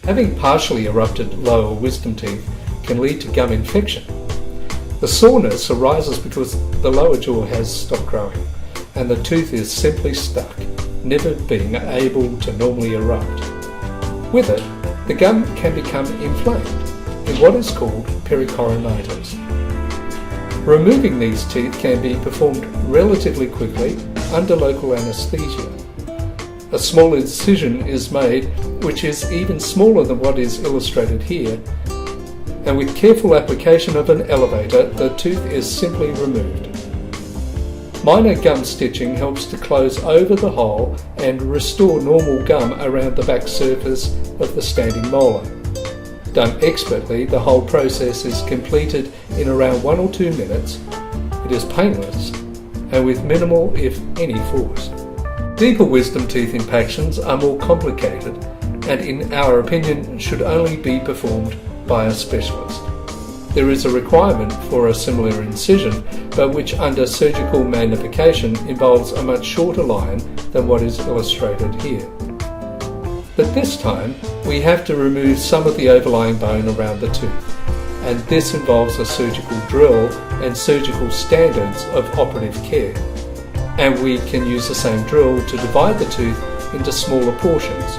Having partially erupted lower wisdom teeth can lead to gum infection. The soreness arises because the lower jaw has stopped growing and the tooth is simply stuck, never being able to normally erupt. With it, the gum can become inflamed in what is called pericoronitis. Removing these teeth can be performed relatively quickly under local anaesthesia. A small incision is made, which is even smaller than what is illustrated here, and with careful application of an elevator, the tooth is simply removed. Minor gum stitching helps to close over the hole and restore normal gum around the back surface of the standing molar. Done expertly, the whole process is completed in around 1 or 2 minutes. It is painless and with minimal, if any, force. Deeper wisdom teeth impactions are more complicated and, in our opinion, should only be performed by a specialist. There is a requirement for a similar incision, but which under surgical magnification involves a much shorter line than what is illustrated here. But this time, we have to remove some of the overlying bone around the tooth, and this involves a surgical drill and surgical standards of operative care. And we can use the same drill to divide the tooth into smaller portions,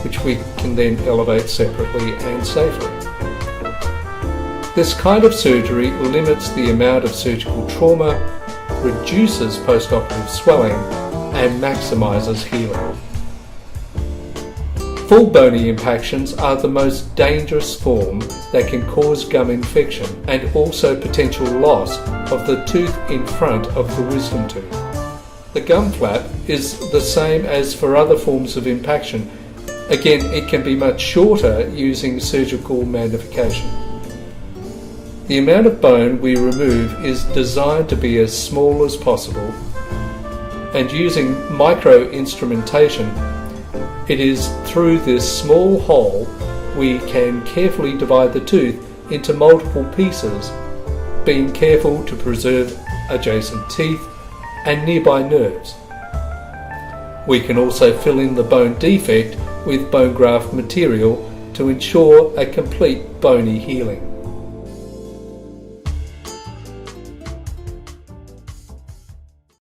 which we can then elevate separately and safely. This kind of surgery limits the amount of surgical trauma, reduces post-operative swelling, and maximises healing. Full bony impactions are the most dangerous form that can cause gum infection and also potential loss of the tooth in front of the wisdom tooth. The gum flap is the same as for other forms of impaction. Again, it can be much shorter using surgical magnification. The amount of bone we remove is designed to be as small as possible, and using micro-instrumentation, it is through this small hole we can carefully divide the tooth into multiple pieces, being careful to preserve adjacent teeth and nearby nerves. We can also fill in the bone defect with bone graft material to ensure a complete bony healing.